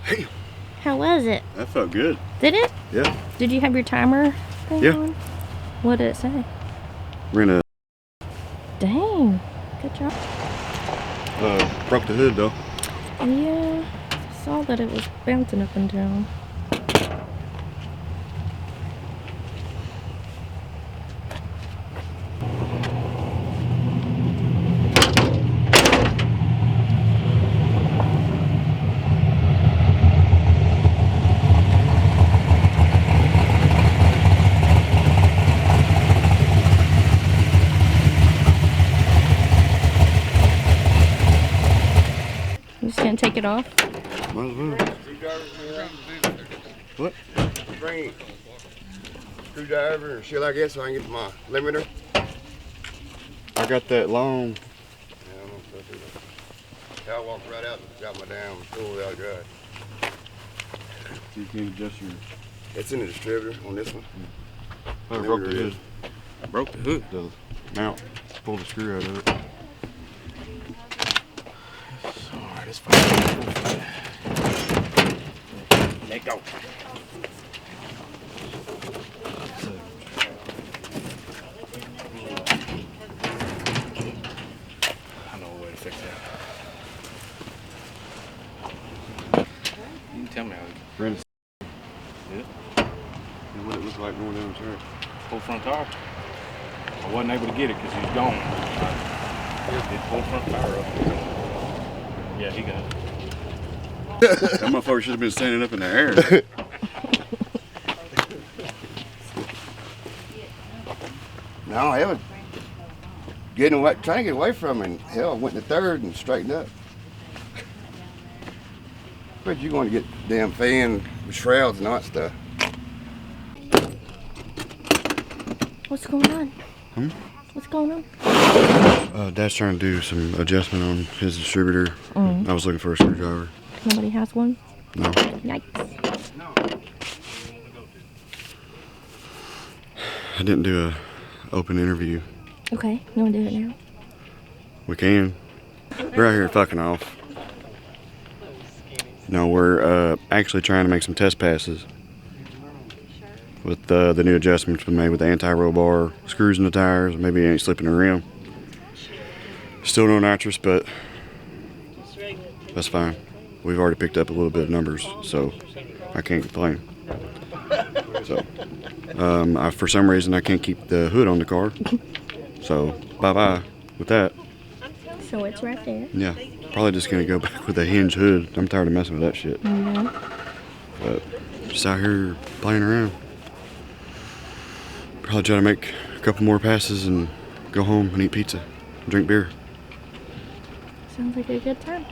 Hey. How was it? That felt good. Did it? Yeah. Did you have your timer thing Yeah. on? What did it say? We're gonna Dang. Good job. broke the hood though. Yeah. Saw that it was bouncing up and down. You just gonna take it off? Might as well. What? Bring screwdriver or shit like that so I can get my limiter. I got that long. Yeah, I'm gonna do that. I walked right out and got my damn tool out of garage. You can adjust your. It's in the distributor on this one. I broke the hood. Broke the hood. The mount. Pulled the screw out of it. Alright, it's fine. Let go. I know a way to fix that. You can tell me how we Brandon. Yeah. And what it looked like going down the track. Full front tire. I wasn't able to get it because he's gone. I did full front tire up. Yeah, he got it. That motherfucker should have been standing up in the air. No, I was getting away, trying to get away from him, and hell, I went to third and straightened up. But you're going to get damn fan with shrouds and all that stuff. What's going on? Hmm? What's going on? Dad's trying to do some adjustment on his distributor. I was looking for a screwdriver. Nobody has one? No. Yikes. I didn't do a open interview. Okay, you want to do it now? We can. We're out here fucking off. No, we're actually trying to make some test passes with the new adjustments we made with the anti-roll bar, screws in the tires, maybe it ain't slipping the rim. Still no nitrous, but that's fine. We've already picked up a little bit of numbers, so I can't complain. So, for some reason, I can't keep the hood on the car. So, bye-bye with that. So it's right there. Yeah, probably just gonna go back with a hinge hood. I'm tired of messing with that shit. But just out here playing around. Probably try to make a couple more passes and go home and eat pizza, and drink beer. Sounds like a good time.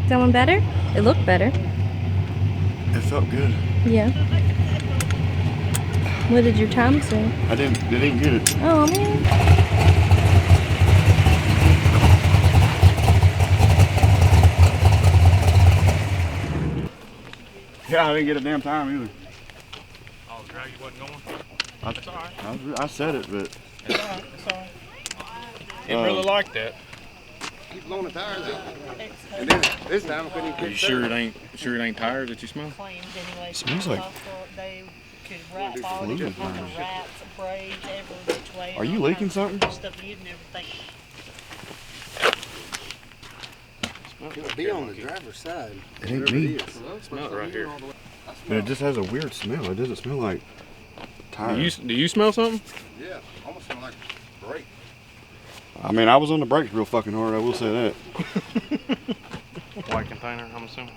That one better? It looked better. It felt good. Yeah. What did your time say? They didn't get it. Oh man. Yeah, I didn't get a damn time either. Oh, the drag wasn't going? That's all right. I said it, but It's all right. It's all right. It really like that. Keep blowing the tires out. And then this time I couldn't even Are you sure it ain't tires that you smell? Claims anyway. Smells like they could wrap all these fluid kind of tires. wraps, braids, every which way. Are you all leaking kinds of something? Stuff you'd never think. It'll be on the driver's side. it ain't me. Smell it right here. But it just has a weird smell. It doesn't smell like tires. Do you smell something? Yeah, almost smell like brake. I mean, I was on the brakes real fucking hard. I will say that. White container, I'm assuming.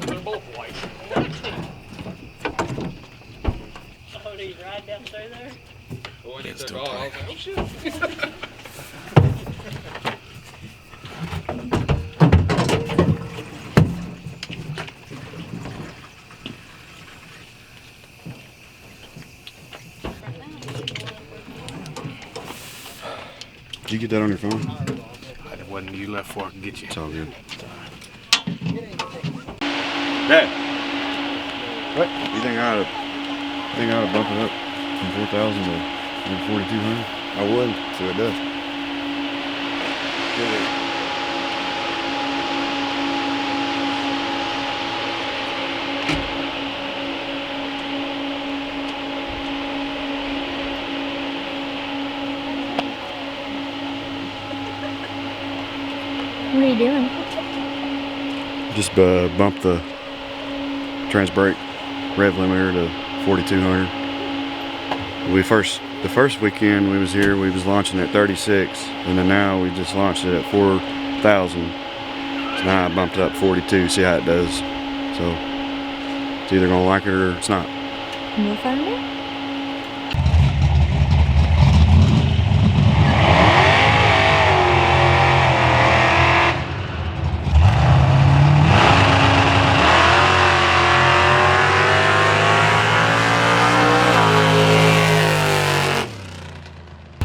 They're both white. Oh, do you ride down through there? It's still white. Did you get that on your phone? That wasn't you left before I could get you. It's all good. Dad. What? You think I ought to bump it up from 4,000 to maybe 4,200? I would, so it does. What are you doing? Just bump the trans brake rev limiter to 4,200. The first weekend we was here, we was launching at 36, and then now we just launched it at 4,000. So now I bumped it up 42, see how it does. So it's either gonna like it or it's not. We'll find out.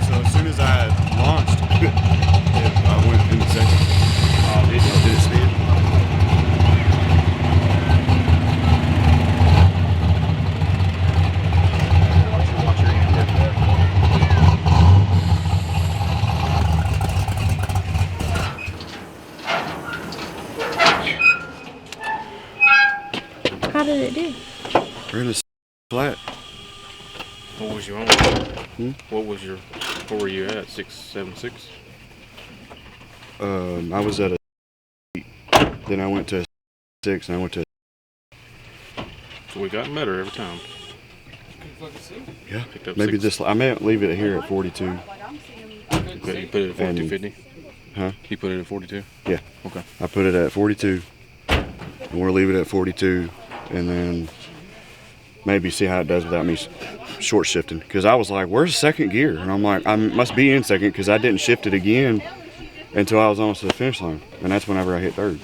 So as soon as I launched, I went in the second. Oh, did you? Did it spin? How did it do? We're in a flat. What was you on? Where were you at? 676? I was at a 8, then I went to a 6, and I went to So we got better every time. yeah. Picked up Maybe 6. this. I may leave it here at 42. You put it at 4250? Huh? He put it at 42? Yeah. Okay. I put it at 42, and we'll leave it at 42, and then maybe see how it does without me short shifting. Because I was like, "Where's the second gear?" And I'm like, "I must be in second because I didn't shift it again until I was almost to the finish line, and that's whenever I hit third."